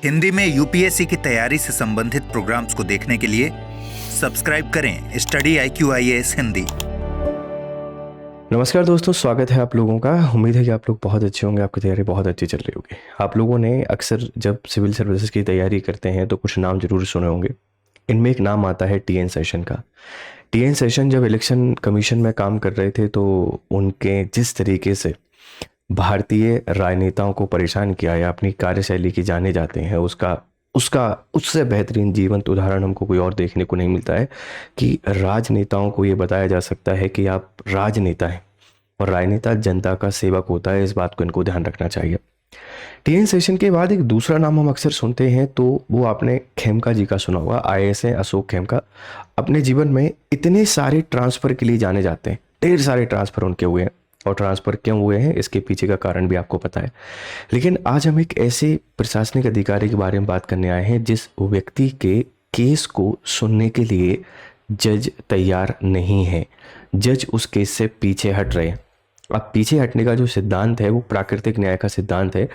हिंदी में यूपीएससी की तैयारी से संबंधित प्रोग्राम्स को देखने के लिए सब्सक्राइब करें स्टडी IQIAS हिंदी। नमस्कार दोस्तों, स्वागत है आप लोगों का। उम्मीद है कि आप लोग बहुत अच्छे होंगे, आपकी तैयारी बहुत अच्छी चल रही होगी। आप लोगों ने अक्सर जब सिविल सर्विसेज की तैयारी करते हैं तो कुछ नाम जरूर सुने होंगे। इनमें एक नाम आता है TN सेशन का। TN सेशन जब इलेक्शन कमीशन में काम कर रहे थे तो उनके जिस तरीके से भारतीय राजनेताओं को परेशान किया या अपनी कार्यशैली की जाने जाते हैं, उससे बेहतरीन जीवंत उदाहरण हमको कोई और देखने को नहीं मिलता है कि राजनेताओं को ये बताया जा सकता है कि आप राजनेता हैं और राजनेता जनता का सेवक होता है। इस बात को इनको ध्यान रखना चाहिए। TN सेशन के बाद एक दूसरा नाम हम अक्सर सुनते हैं तो वो आपने खेमका जी का सुना होगा। IAS हैं अशोक खेमका। अपने जीवन में इतने सारे ट्रांसफ़र के लिए जाने जाते हैं, ढेर सारे ट्रांसफ़र उनके हुए हैं और ट्रांसफ़र क्यों हुए हैं इसके पीछे का कारण भी आपको पता है। लेकिन आज हम एक ऐसे प्रशासनिक अधिकारी के बारे में बात करने आए हैं जिस व्यक्ति के केस को सुनने के लिए जज तैयार नहीं है। जज उस केस से पीछे हट रहे हैं। अब पीछे हटने का जो सिद्धांत है वो प्राकृतिक न्याय का सिद्धांत है।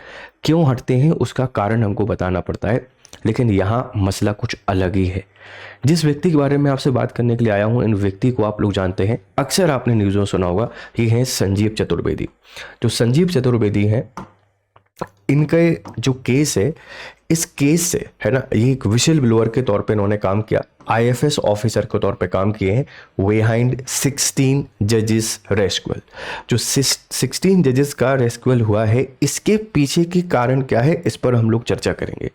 क्यों हटते हैं उसका कारण हमको बताना पड़ता है, लेकिन यहाँ मसला कुछ अलग ही है। जिस व्यक्ति के बारे में आपसे बात करने के लिए आया हूँ, इन व्यक्ति को आप लोग जानते हैं, अक्सर आपने न्यूज़ में सुना होगा। ये हैं संजीव चतुर्वेदी। जो संजीव चतुर्वेदी हैं, इनके जो केस है, इस केस से है ना, ये एक विशल ब्लोअर के तौर पे इन्होंने काम किया। IFS ऑफिसर के तौर पे काम किए हैं। बिहाइंड 16 जजेस रेस्क्यूअल। जो 16 जजेस का रेस्क्यूअल हुआ है, इसके पीछे की कारण क्या है, इस पर हम लोग चर्चा करेंगे।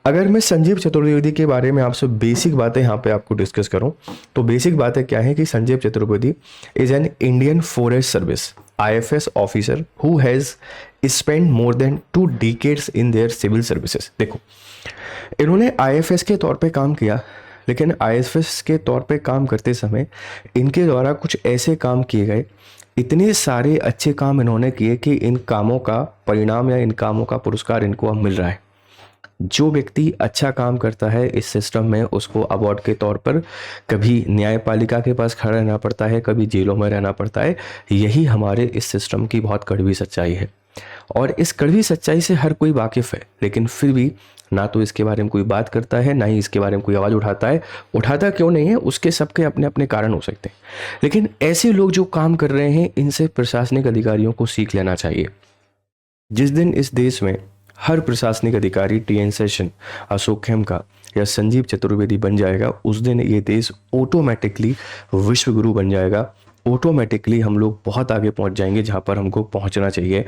अगर मैं संजीव चतुर्वेदी के बारे में आपसे बेसिक बातें यहाँ पे आपको डिस्कस करूँ तो बेसिक बातें क्या है कि Sanjeev Chaturvedi is an Indian Forest Service IFS officer who has spend more than 2 decades in their civil services. देखो, इन्होंने IFS के तौर पे काम किया, लेकिन IFS के तौर पे काम करते समय इनके द्वारा कुछ ऐसे काम किए गए, इतने सारे अच्छे काम इन्होंने किए कि इन कामों का परिणाम या इन कामों का पुरस्कार इनको अब मिल रहा है। जो व्यक्ति अच्छा काम करता है इस सिस्टम में, उसको अवार्ड के तौर पर कभी न्यायपालिका के पास खड़ा रहना पड़ता है, कभी जेलों में रहना पड़ता है। यही हमारे इस सिस्टम की बहुत कड़वी सच्चाई है और इस कड़वी सच्चाई से हर कोई वाकिफ़ है, लेकिन फिर भी ना तो इसके बारे में कोई बात करता है, ना ही इसके बारे में कोई आवाज़ उठाता है। उठाता क्यों नहीं है, उसके सबके अपने अपने कारण हो सकते हैं, लेकिन ऐसे लोग जो काम कर रहे हैं, इनसे प्रशासनिक अधिकारियों को सीख लेना चाहिए। जिस दिन इस देश में हर प्रशासनिक अधिकारी TN सेशन, अशोक खेमका या संजीव चतुर्वेदी बन जाएगा, उस दिन ये देश ऑटोमेटिकली विश्वगुरु बन जाएगा। ऑटोमेटिकली हम लोग बहुत आगे पहुंच जाएंगे जहां पर हमको पहुंचना चाहिए,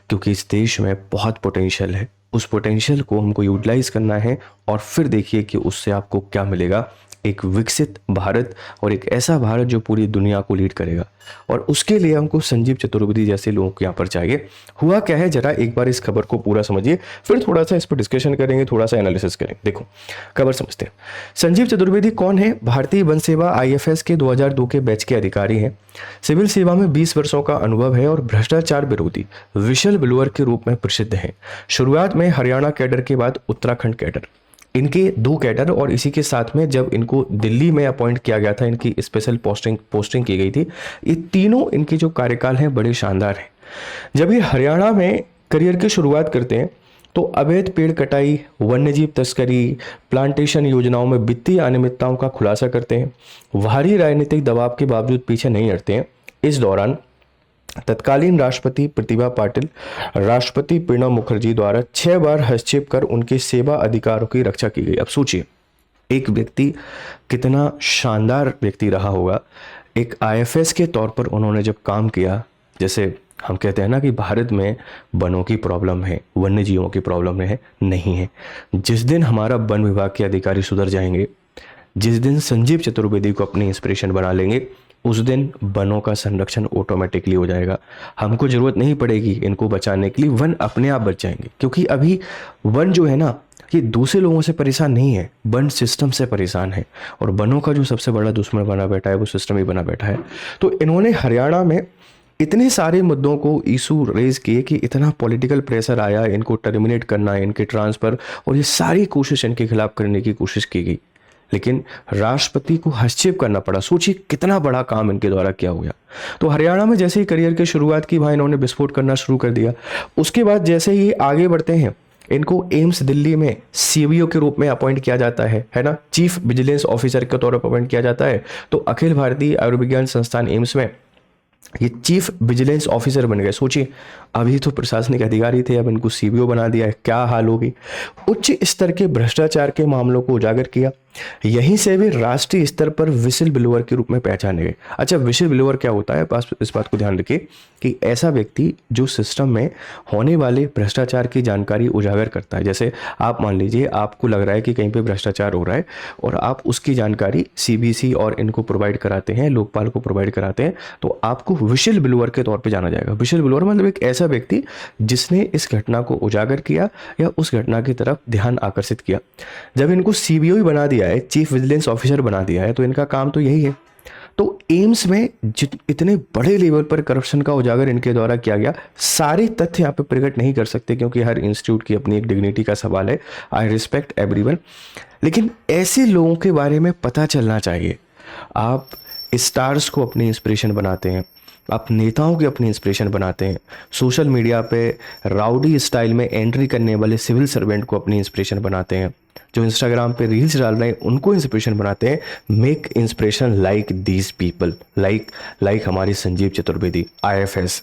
क्योंकि इस देश में बहुत पोटेंशियल है। उस पोटेंशियल को हमको यूटिलाइज करना है और फिर देखिए कि उससे आपको क्या मिलेगा। एक विकसित भारत और एक ऐसा भारत जो पूरी दुनिया को लीड करेगा, और उसके लिए हमको संजीव चतुर्वेदी जैसे लोगों को यहाँ पर चाहिए। हुआ क्या है, जरा एक बार इस खबर को पूरा समझिए, फिर थोड़ा सा इस पर डिस्कशन करेंगे, थोड़ा सा एनालिसिस करेंगे। देखो, खबर समझते हैं। संजीव चतुर्वेदी कौन है? भारतीय वन सेवा IFS के 2002 के बैच के अधिकारी हैं। सिविल सेवा में 20 वर्षों का अनुभव है और भ्रष्टाचार विरोधी विशल ब्लोअर के रूप में प्रसिद्ध हैं। शुरुआत में हरियाणा कैडर के बाद उत्तराखंड कैडर, इनके 2 कैडर, और इसी के साथ में जब इनको दिल्ली में अपॉइंट किया गया था, इनकी स्पेशल पोस्टिंग की गई थी। ये तीनों इनके जो कार्यकाल हैं बड़े शानदार हैं। जब ये हरियाणा में करियर की शुरुआत करते हैं तो अवैध पेड़ कटाई, वन्यजीव तस्करी, प्लांटेशन योजनाओं में वित्तीय अनियमितताओं का खुलासा करते हैं। भारी राजनीतिक दबाव के बावजूद पीछे नहीं हटते हैं। इस दौरान तत्कालीन राष्ट्रपति प्रतिभा पाटिल, राष्ट्रपति प्रणब मुखर्जी द्वारा 6 बार हस्तक्षेप कर उनके सेवा अधिकारों की रक्षा की गई। अब सोचिए, एक व्यक्ति कितना शानदार व्यक्ति रहा होगा। एक IFS के तौर पर उन्होंने जब काम किया, जैसे हम कहते हैं ना कि भारत में वनों की प्रॉब्लम है, वन्य जीवों की प्रॉब्लम है, नहीं है। जिस दिन हमारा वन विभाग के अधिकारी सुधर जाएंगे, जिस दिन संजीव चतुर्वेदी को अपनी इंस्पिरेशन बना लेंगे, उस दिन वनों का संरक्षण ऑटोमेटिकली हो जाएगा। हमको ज़रूरत नहीं पड़ेगी इनको बचाने के लिए, वन अपने आप बच जाएंगे। क्योंकि अभी वन जो है ना, ये दूसरे लोगों से परेशान नहीं है, वन सिस्टम से परेशान है, और वनों का जो सबसे बड़ा दुश्मन बना बैठा है वो सिस्टम ही बना बैठा है। तो इन्होंने हरियाणा में इतने सारे मुद्दों को इशू रेज किए कि इतना पॉलिटिकल प्रेशर आया, इनको टर्मिनेट करना, इनके ट्रांसफ़र, और ये सारी कोशिश इनके खिलाफ करने की कोशिश की गई, लेकिन राष्ट्रपति को हस्तक्षेप करना पड़ा। सोचिए कितना बड़ा काम इनके द्वारा किया हुआ। तो हरियाणा में जैसे ही करियर की शुरुआत की, भाई इन्होंने विस्फोट करना शुरू कर दिया। उसके बाद जैसे ही आगे बढ़ते हैं, इनको एम्स दिल्ली में सीबीओ के रूप में अपॉइंट किया जाता है ना, चीफ विजिलेंस ऑफिसर के तौर पर अपॉइंट किया जाता है। तो अखिल भारतीय आयुर्विज्ञान संस्थान एम्स में ये चीफ विजिलेंस ऑफिसर बन गए। सोचिए, अभी तो प्रशासनिक अधिकारी थे, अब इनको सीबीओ बना दिया है, क्या हाल होगी। उच्च स्तर के भ्रष्टाचार के मामलों को उजागर किया, यहीं से भी राष्ट्रीय स्तर पर विसिल ब्लोअर के रूप में पहचाने गए। अच्छा, विसिल ब्लोअर क्या होता है, इस बात को ध्यान रखिए कि ऐसा व्यक्ति जो सिस्टम में होने वाले भ्रष्टाचार की जानकारी उजागर करता है। जैसे आप मान लीजिए आपको लग रहा है कि कहीं पे भ्रष्टाचार हो रहा है और आप उसकी जानकारी सीबीसी और इनको प्रोवाइड कराते हैं, लोकपाल को प्रोवाइड कराते हैं, तो आपको विसिल ब्लोअर के तौर पर जाना जाएगा। विसिल ब्लोअर मतलब एक ऐसा व्यक्ति जिसने इस घटना को उजागर किया या उस घटना की तरफ ध्यान आकर्षित किया। जब इनको सीबीओ ही बना दिया है, चीफ विजिलेंस ऑफिसर बना दिया है, तो इनका काम तो यही है। तो एम्स में इतने बड़े लेवल पर करप्शन का उजागर इनके द्वारा किया गया, सारे तथ्य यहाँ पे प्रकट नहीं कर सकते क्योंकि हर इंस्टीट्यूट की अपनी एक डिग्निटी का सवाल है। आई रिस्पेक्ट एवरीवन, लेकिन ऐसे लोगों के बारे में पता चलना चाहिए। आप स्टार्स को अपनी इंस्पिरेशन बनाते हैं, आप नेताओं की अपनी इंस्पिरेशन बनाते हैं, सोशल मीडिया पे राउडी स्टाइल में एंट्री करने वाले सिविल सर्वेंट को अपनी इंस्पिरेशन बनाते हैं, जो इंस्टाग्राम पे रील्स डाल रहे हैं उनको इंस्पिरेशन बनाते हैं। Make inspiration like these people, like हमारी संजीव चतुर्वेदी IFS।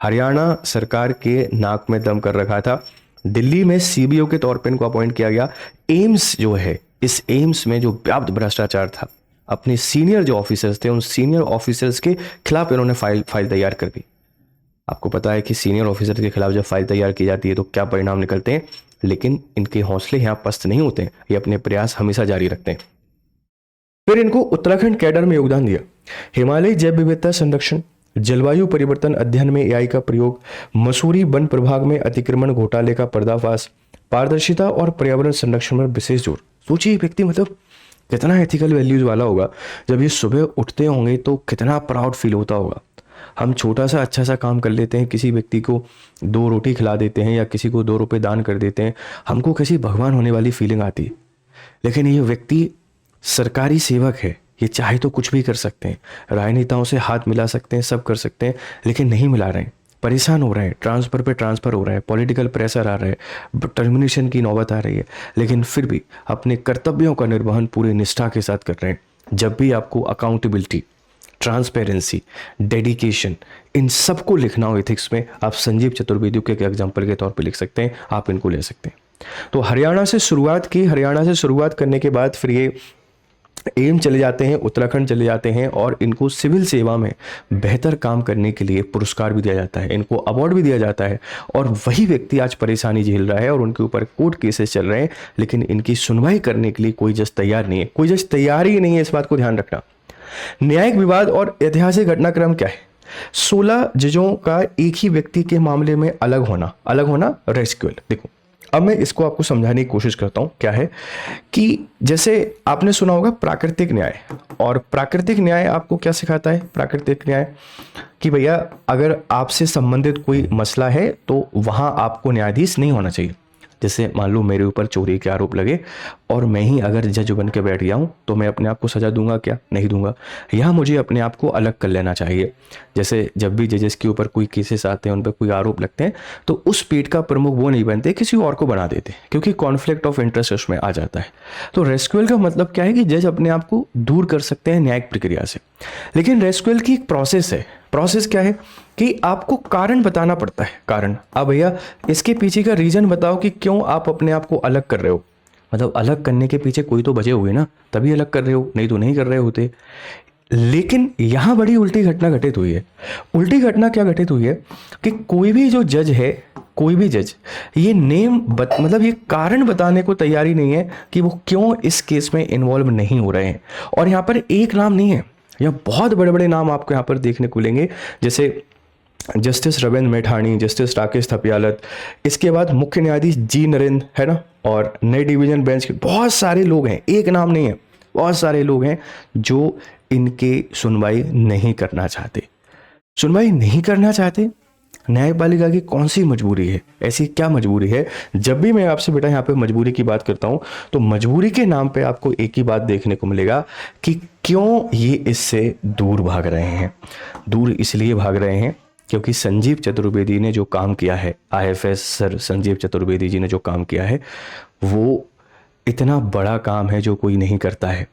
हरियाणा सरकार के नाक में दम कर रखा था, दिल्ली में सीबीओ के तौर पर इनको अपॉइंट किया गया। एम्स जो है, इस एम्स में जो व्याप्त भ्रष्टाचार था, अपने सीनियर जो ऑफिसर्स थे उन सीनियर ऑफिसर्स के खिलाफ इन्होंने फाइल तैयार कर दी। आपको पता है कि सीनियर ऑफिसर के खिलाफ जब फाइल तैयार की जाती है तो क्या परिणाम निकलते हैं, लेकिन इनके हौसले यहाँ पस्त नहीं होते हैं, ये अपने प्रयास हमेशा जारी रखते हैं। फिर इनको उत्तराखंड कैडर में योगदान दिया, हिमालय जैव विविधता संरक्षण, जलवायु परिवर्तन अध्ययन में AI का प्रयोग, मसूरी वन प्रभाग में अतिक्रमण घोटाले का पर्दाफाश, पारदर्शिता और पर्यावरण संरक्षण पर विशेष जोर। सोचिए व्यक्ति मतलब कितना एथिकल वैल्यूज वाला होगा, जब ये सुबह उठते होंगे तो कितना प्राउड फील होता होगा। हम छोटा सा अच्छा सा काम कर लेते हैं, किसी व्यक्ति को 2 रोटी खिला देते हैं या किसी को 2 रुपए दान कर देते हैं, हमको किसी भगवान होने वाली फीलिंग आती है। लेकिन ये व्यक्ति सरकारी सेवक है, ये चाहे तो कुछ भी कर सकते हैं, राजनेताओं से हाथ मिला सकते हैं, सब कर सकते हैं, लेकिन नहीं मिला रहे हैं, परेशान हो रहे हैं, ट्रांसफ़र पे ट्रांसफ़र हो रहा है, पॉलिटिकल प्रेशर आ रहा है, टर्मिनेशन की नौबत आ रही है, लेकिन फिर भी अपने कर्तव्यों का निर्वहन पूरी निष्ठा के साथ कर रहे हैं। जब भी आपको अकाउंटेबिलिटी, ट्रांसपेरेंसी, डेडिकेशन, इन सबको लिखना हो एथिक्स में, आप संजीव चतुर्वेदी के एग्जाम्पल के तौर पर लिख सकते हैं, आप इनको ले सकते हैं। तो हरियाणा से शुरुआत की, हरियाणा से शुरुआत करने के बाद फिर ये एम चले जाते हैं, उत्तराखंड चले जाते हैं और इनको सिविल सेवा में बेहतर काम करने के लिए पुरस्कार भी दिया जाता है, इनको अवार्ड भी दिया जाता है। और वही व्यक्ति आज परेशानी झेल रहा है और उनके ऊपर कोर्ट केसेस चल रहे हैं, लेकिन इनकी सुनवाई करने के लिए कोई जज तैयार नहीं है, कोई जज तैयार ही नहीं है, इस बात को ध्यान रखना। न्यायिक विवाद और ऐतिहासिक घटनाक्रम क्या है? 16 जजों का एक ही व्यक्ति के मामले में अलग होना रेस्क्यूअल। देखो, अब मैं इसको आपको समझाने की कोशिश करता हूँ। क्या है कि जैसे आपने सुना होगा प्राकृतिक न्याय, और प्राकृतिक न्याय आपको क्या सिखाता है? प्राकृतिक न्याय कि भैया अगर आपसे संबंधित कोई मसला है तो वहाँ आपको न्यायाधीश नहीं होना चाहिए। जैसे मान लो मेरे ऊपर चोरी के आरोप लगे और मैं ही अगर जज बन के बैठ गया हूँ तो मैं अपने आप को सजा दूंगा क्या? नहीं दूंगा। यहाँ मुझे अपने आप को अलग कर लेना चाहिए। जैसे जब भी जजेस के ऊपर कोई केसेस आते हैं, उन पर कोई आरोप लगते हैं, तो उस पीठ का प्रमुख वो नहीं बनते, किसी और को बना देते, क्योंकि कॉन्फ्लिक्ट ऑफ इंटरेस्ट उसमें आ जाता है। तो रेस्क्यूअल का मतलब क्या है कि जज अपने आप को दूर कर सकते हैं न्यायिक प्रक्रिया से। लेकिन रेस्क्यूअल की एक प्रोसेस है। प्रोसेस क्या है कि आपको कारण बताना पड़ता है। कारण, अब भैया इसके पीछे का रीजन बताओ कि क्यों आप अपने आप को अलग कर रहे हो। मतलब अलग करने के पीछे कोई तो वजह हुई ना, तभी अलग कर रहे हो, नहीं तो नहीं कर रहे होते। लेकिन यहां बड़ी उल्टी घटना घटित हुई है। उल्टी घटना क्या घटित हुई है कि कोई भी जो जज है, कोई भी जज ये मतलब ये कारण बताने को तैयारी नहीं है कि वो क्यों इस केस में इन्वॉल्व नहीं हो रहे हैं। और यहाँ पर एक नाम नहीं है, यह बहुत बड़े बड़े नाम आपको यहाँ पर देखने को मिलेंगे, जैसे जस्टिस रविंद्र मैठाणी, जस्टिस राकेश थपियालत, इसके बाद मुख्य न्यायाधीश जी नरेंद्र, है ना, और नई डिवीजन बेंच के बहुत सारे लोग हैं, एक नाम नहीं है, बहुत सारे लोग हैं जो इनके सुनवाई नहीं करना चाहते। सुनवाई नहीं करना चाहते। न्यायपालिका की कौन सी मजबूरी है? ऐसी क्या मजबूरी है? जब भी मैं आपसे बेटा यहाँ पे मजबूरी की बात करता हूँ तो मजबूरी के नाम पे आपको एक ही बात देखने को मिलेगा कि क्यों ये इससे दूर भाग रहे हैं। दूर इसलिए भाग रहे हैं क्योंकि संजीव चतुर्वेदी ने जो काम किया है, IFS सर संजीव चतुर्वेदी जी ने जो काम किया है वो इतना बड़ा काम है जो कोई नहीं करता है।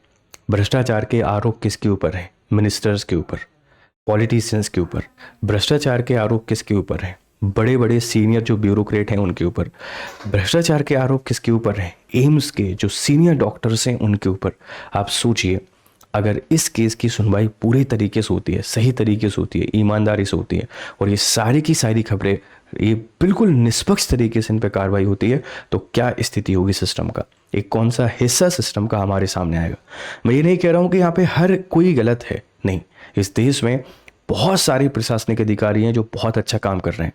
भ्रष्टाचार के आरोप किसके ऊपर हैं? मिनिस्टर्स के ऊपर, पॉलिटिशियंस के ऊपर। भ्रष्टाचार के आरोप किसके ऊपर हैं? बड़े बड़े सीनियर जो ब्यूरोक्रेट हैं उनके ऊपर। भ्रष्टाचार के आरोप किसके ऊपर हैं? एम्स के जो सीनियर डॉक्टर्स हैं उनके ऊपर। आप सोचिए, अगर इस केस की सुनवाई पूरे तरीके से होती है, सही तरीके से होती है, ईमानदारी से होती है और ये सारी की सारी खबरें ये बिल्कुल निष्पक्ष तरीके से इन पर कार्रवाई होती है, तो क्या स्थिति होगी सिस्टम का? एक कौन सा हिस्सा सिस्टम का हमारे सामने आएगा? मैं ये नहीं कह रहा हूँ कि यहाँ पे हर कोई गलत है, नहीं। इस देश में बहुत सारे प्रशासनिक अधिकारी हैं जो बहुत अच्छा काम कर रहे हैं,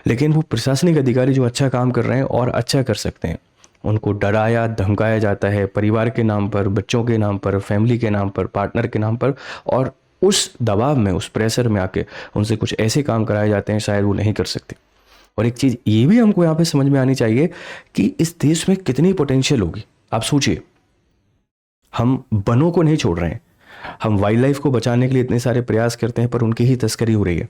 लेकिन वो प्रशासनिक अधिकारी जो अच्छा काम कर रहे हैं और अच्छा कर सकते हैं, उनको डराया धमकाया जाता है परिवार के नाम पर, बच्चों के नाम पर, फैमिली के नाम पर, पार्टनर के नाम पर, और उस दबाव में, उस प्रेशर में आके उनसे कुछ ऐसे काम कराए जाते हैं शायद वो नहीं कर सकते। और एक चीज़ ये भी हमको यहाँ पे समझ में आनी चाहिए कि इस देश में कितनी पोटेंशियल होगी। आप सोचिए, हम वनों को नहीं छोड़ रहे हैं, हम वाइल्ड लाइफ को बचाने के लिए इतने सारे प्रयास करते हैं, पर उनकी ही तस्करी हो रही है।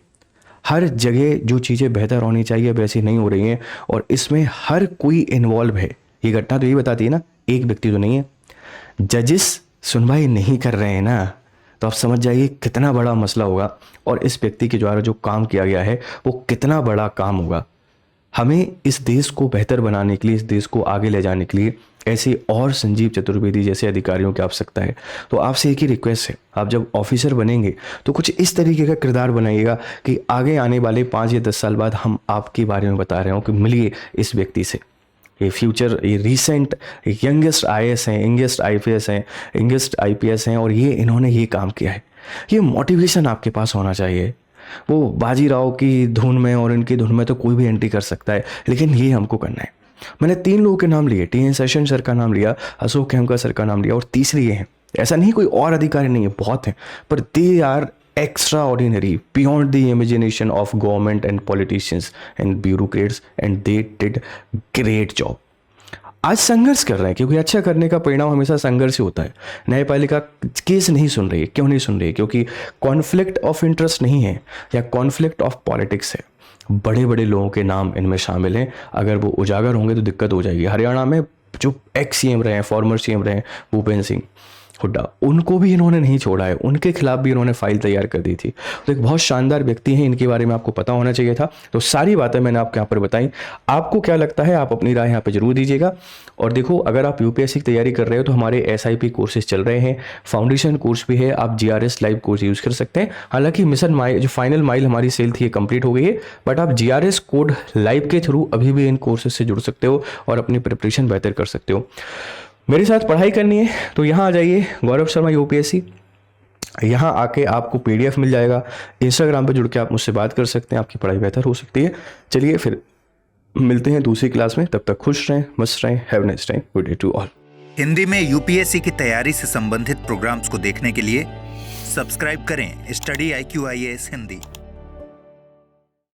हर जगह जो चीज़ें बेहतर होनी चाहिए वैसी नहीं हो रही हैं, और इसमें हर कोई इन्वॉल्व है। ये घटना तो यही बताती है ना, एक व्यक्ति तो नहीं है। जजेस सुनवाई नहीं कर रहे हैं ना, तो आप समझ जाइए कितना बड़ा मसला होगा, और इस व्यक्ति के द्वारा जो काम किया गया है वो कितना बड़ा काम होगा। हमें इस देश को बेहतर बनाने के लिए, इस देश को आगे ले जाने के लिए ऐसे और संजीव चतुर्वेदी जैसे अधिकारियों की आवश्यकता है। तो आपसे एक ही रिक्वेस्ट है, आप जब ऑफिसर बनेंगे तो कुछ इस तरीके का किरदार बनाइएगा कि आगे आने वाले 5 या 10 साल बाद हम आपके बारे में बता रहे हो कि मिलिए इस व्यक्ति से। ये फ्यूचर, ये रीसेंट यंगेस्ट IAS हैं, यंगेस्ट IPS हैं, यंगेस्ट IPS हैं, और ये इन्होंने ये काम किया है। ये मोटिवेशन आपके पास होना चाहिए। वो बाजीराव की धुन में और इनकी धुन में तो कोई भी एंट्री कर सकता है, लेकिन ये हमको करना है। मैंने 3 लोगों के नाम लिए, TN सेशन सर का नाम लिया, अशोक खेमका सर का नाम लिया, और तीसरे ये हैं। ऐसा नहीं कोई और अधिकारी नहीं है, बहुत हैं, पर they are extraordinary, beyond the imagination of government and politicians and bureaucrats, and they did great job. आज संघर्ष कर रहे हैं, क्योंकि अच्छा करने का परिणाम हमेशा संघर्ष ही होता है। न्यायपालिका केस नहीं सुन रही है, क्यों नहीं सुन रही है? क्योंकि कॉन्फ्लिक्ट ऑफ इंटरेस्ट नहीं है, या कॉन्फ्लिक्ट ऑफ पॉलिटिक्स है। बड़े बड़े लोगों के नाम इनमें शामिल हैं, अगर वो उजागर होंगे तो दिक्कत हो जाएगी। हरियाणा में जो एक्स CM रहे हैं, फॉर्मर CM रहे हैं, भूपेंद्र सिंह हुड्डा, उनको भी इन्होंने नहीं छोड़ा है, उनके खिलाफ भी इन्होंने फाइल तैयार कर दी थी। तो एक बहुत शानदार व्यक्ति हैं, इनके बारे में आपको पता होना चाहिए था। तो सारी बातें मैंने आपको यहाँ पर बताई। आपको क्या लगता है, आप अपनी राय यहाँ पे जरूर दीजिएगा। और देखो, अगर आप UPSC की तैयारी कर रहे हो तो हमारे SIP कोर्सेज चल रहे हैं, फाउंडेशन कोर्स भी है, आप GRS लाइव कोर्स यूज़ कर सकते हैं। हालांकि मिशन माइल, जो फाइनल माइल हमारी सेल थी, ये कंप्लीट हो गई है, बट आप GRS कोड लाइव के थ्रू अभी भी इन कोर्सेज से जुड़ सकते हो और अपनी प्रिपरेशन बेहतर कर सकते हो। मेरे साथ पढ़ाई करनी है तो यहाँ आ जाइए, गौरव शर्मा UPSC। यहाँ आके आपको PDF मिल जाएगा। इंस्टाग्राम पे जुड़ के आप मुझसे बात कर सकते हैं, आपकी पढ़ाई बेहतर हो सकती है। चलिए फिर मिलते हैं दूसरी क्लास में, तब तक खुश रहें, मस्त रहें। Have a nice time, good day to all. Hindi में UPSC की तैयारी से संबंधित प्रोग्राम्स को देखने के लिए सब्सक्राइब करें स्टडी IQ IAS हिंदी।